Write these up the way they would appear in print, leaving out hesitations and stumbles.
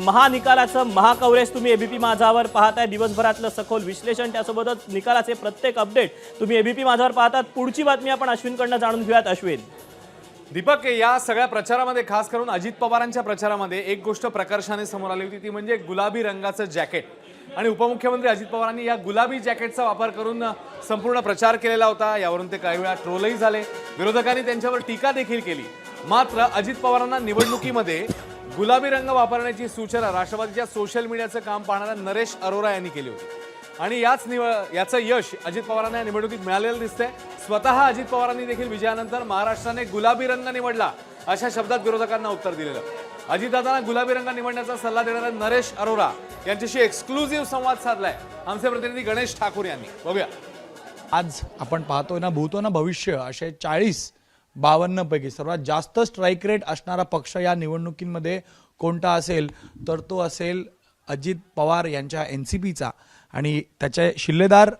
महानिकालाचं महाकवरेज तुम्ही एबीपी माझावर पाहताय। दिवसभरातलं सखोल विश्लेषण, त्यासोबतच निकालाचे प्रत्येक अपडेट तुम्ही एबीपी माझावर पाहतात। पुढची बातमी आपण अश्विनकडनं जाणून घेऊयात। अश्विन, दीपक, या सगळ्या प्रचारामध्ये खास करून अजित पवारांच्या प्रचारामध्ये एक गोष्ट प्रकर्षाने समोर आली होती, ती म्हणजे गुलाबी रंगाचं जॅकेट। आणि उपमुख्यमंत्री अजित पवारांनी या गुलाबी जॅकेटचा वापर करून संपूर्ण प्रचार केलेला होता। यावरून ते काही वेळा ट्रोलही झाले, विरोधकांनी त्यांच्यावर टीका देखील केली। मात्र अजित पवारांना निवडणुकीमध्ये गुलाबी रंग वापरण्याची सूचना राष्ट्रवादीच्या सोशल मीडियाचं काम पाहणाऱ्या नरेश अरोरा यांनी केली होती। आणि याचं यश अजित पवारांना या निवडणुकीत मिळालेलं दिसतंय। स्वतः अजित पवारांनी देखील विजयानंतर महाराष्ट्राने गुलाबी रंग निवडला अशा शब्दात विरोधकांना उत्तर दिलेलं। अजितदादांना गुलाबी रंग निवडण्याचा सल्ला देणाऱ्या नरेश अरोरा यांच्याशी एक्सक्लुझिव्ह संवाद साधलाय आमचे प्रतिनिधी गणेश ठाकूर यांनी। बघूया। आज आपण पाहतोय ना, भूतो ना भविष्य असे 40-52 पैकी सर्वात जास्त स्ट्राईक रेट असणारा पक्ष या निवडणुकीमध्ये कोणता असेल तर तो असेल अजित पवार यांच्या एनसीपीचा। आणि त्याचे शिल्लेदार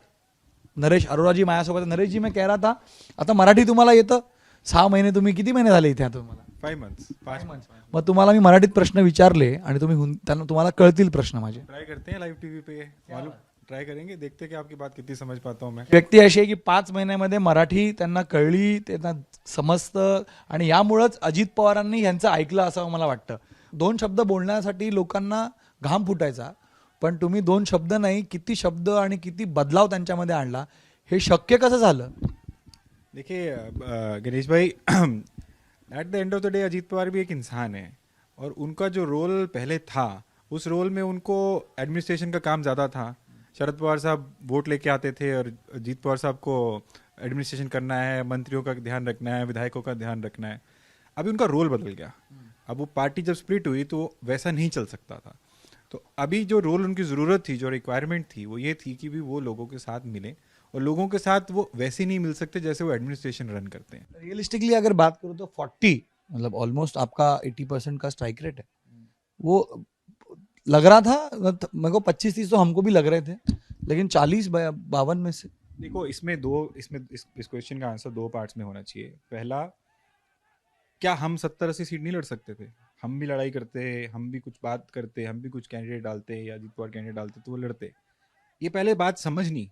नरेश अरोराजी माझ्यासोबत। नरेश जी, मैं कह रहा था, आता मराठी तुम्हाला येतं? 6 महिने, तुम्ही किती महिने झाले इथे? तुम्हाला 5 months 5 months। मग तुम्हाला मी मराठीत प्रश्न विचारले आणि तुम्हाला कळतील प्रश्न माझे। ट्राई करते हैं लाइव टीवी पे, मालूम ट्राई करेंगे, देखते हैं कि आपकी बात कितनी समझ पाता हूं मैं। व्यक्ती अशी आहे की 5 महिन्यामध्ये मराठी त्यांना कळली, त्यांना समजतं आणि यामुळेच अजित पवारांनी यांचं ऐकलं असं मला वाटतं। 2 शब्द बोलण्यासाठी लोकांना घाम फुटायचा, पण तुम्ही 2 शब्द नाही, किती शब्द आणि किती बदलाव त्यांच्यामध्ये आणला, हे शक्य कसं झालं? देखिए गणेश भाई, at the end of the day Ajit Pawar भी एक इंसान है और उनका जो रोल पहले था उस रोल में उनको एडमिनिस्ट्रेशन का काम ज़्यादा था। शरद पवार साहब वोट लेके आते थे और अजीत पवार साहब को एडमिनिस्ट्रेशन करना है, मंत्रियों का ध्यान रखना है, विधायकों का ध्यान रखना है। अभी उनका रोल बदल गया। अब वो पार्टी जब स्प्लिट हुई तो वैसा नहीं चल सकता था। तो अभी जो रोल उनकी ज़रूरत थी, जो रिक्वायरमेंट थी, वो ये थी कि भी वो लोगों के साथ मिले और लोगों के साथ वो वैसे नहीं मिल सकते जैसे वो एडमिनिस्ट्रेशन रन करते हैं। रियलिस्टिकली अगर बात करूँ तो 40 मतलब ऑलमोस्ट आपका 80% का स्ट्राइक रेट है। वो लग रहा था, मेरे को 25-30 तो हमको भी लग रहे थे, लेकिन 40-52 में से देखो, इस क्वेश्चन का आंसर 2 पार्ट्स में होना चाहिए। पहला, क्या हम 70-80 सीट नहीं लड़ सकते थे? हम भी लड़ाई करते, हम भी कुछ बात करते, हम भी कुछ कैंडिडेट डालते या अजीत पवार कैंडिडेट डालते तो वो लड़ते। ये पहले बात समझनी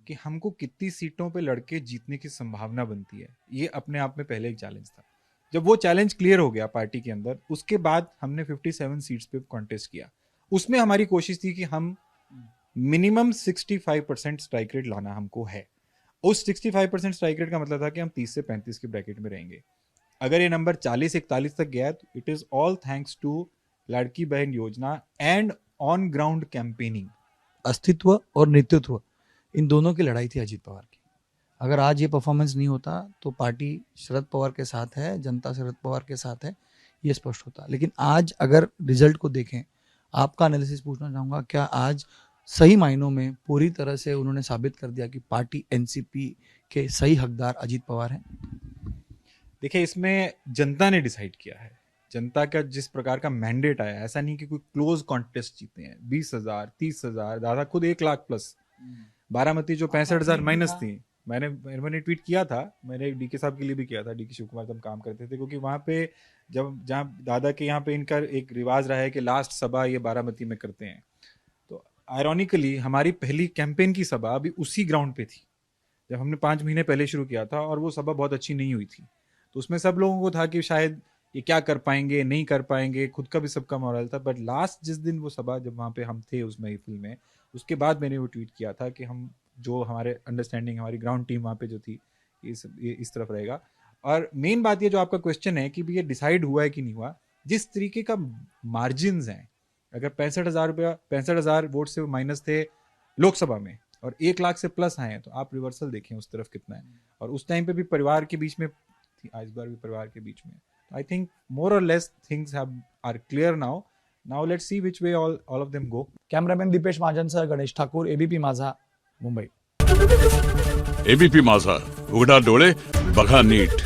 कि हमको कितनी सीटों पे लड़के जीतने की संभावना बनती है, ये अपने आप में पहले एक चैलेंज था। जब वो चैलेंज क्लियर हो गया पार्टी के अंदर, उसके बाद हमने 57 सीट्स पे कॉन्टेस्ट किया। उसमें हमारी कोशिश थी कि हम मिनिमम 65% स्ट्राइक रेट लाना हमको है। उस 65% स्ट्राइक रेट का मतलब था कि हम 30 से 35 के ब्रैकेट में रहेंगे। अगर ये नंबर 40-41 तक गया तो it is all thanks to Ladki Bahin योजना एंड ऑन ग्राउंड कैंपेनिंग। अस्तित्व और नेतृत्व, इन दोनों की लड़ाई थी अजित पवार की। अगर आज ये परफॉर्मेंस नहीं होता तो पार्टी शरद पवार के साथ है, जनता शरद पवार के साथ है, ये स्पष्ट होता। लेकिन आज अगर रिजल्ट को देखें, आपका एनालिसिस पूछना चाहूँगा, क्या आज सही मायनों में पूरी तरह से उन्होंने साबित कर दिया कि पार्टी एनसीपी के सही हकदार अजित पवार हैं? देखिए, इसमें जनता ने डिसाइड किया है। जनता का जिस प्रकार का मैंडेट आया, ऐसा नहीं कि कोई क्लोज कॉन्टेस्ट जीते हैं। 20,000, 30,000, दादा खुद 1 लाख प्लस। बारामती जो 65,000 माइनस थी, मैंने ट्वीट किया था, मैंने डीके साहब के लिए भी किया था, डीके शिव कुमार तब काम करते थे, क्योंकि वहाँ पे जहाँ दादा के यहाँ पे इनका एक रिवाज रहा है कि लास्ट सभा ये बारामती में करते हैं। तो आयरॉनिकली हमारी पहली कैंपेन की सभा अभी उसी ग्राउंड पे थी जब हमने 5 महीने पहले शुरू किया था, और वो सभा बहुत अच्छी नहीं हुई थी। तो उसमें सब लोगों को था कि शायद ये क्या कर पाएंगे, नहीं कर पाएंगे, खुद का भी सबका मॉरल था। बट लास्ट जिस दिन वो सभा, जब वहाँ पे हम थे उस महफिल में, उसके बाद मैंने वो ट्वीट किया था कि हम जो हमारे अंडरस्टैंडिंग, हमारी ग्राउंड टीम वहाँ पे जो थी, ये इस तरफ रहेगा। और मेन बात ये जो आपका क्वेश्चन है कि ये डिसाइड हुआ है कि नहीं हुआ, जिस तरीके का मार्जिन्स हैं, अगर 65,000 वोट से माइनस थे लोकसभा में और 1 लाख से प्लस आए हैं, तो आप रिवर्सल देखें उस तरफ कितना है। और उस टाइम पे भी परिवार के बीच में थी, इस बार भी परिवार के बीच में। आई think more or less things are clear now. Now let's see which way all of them go. Cameraman Deepesh महाजनसह गणेश ठाकूर, एबीपी माझा, मुंबई। एबीपी माझा, उघडा डोळे बघा नीट।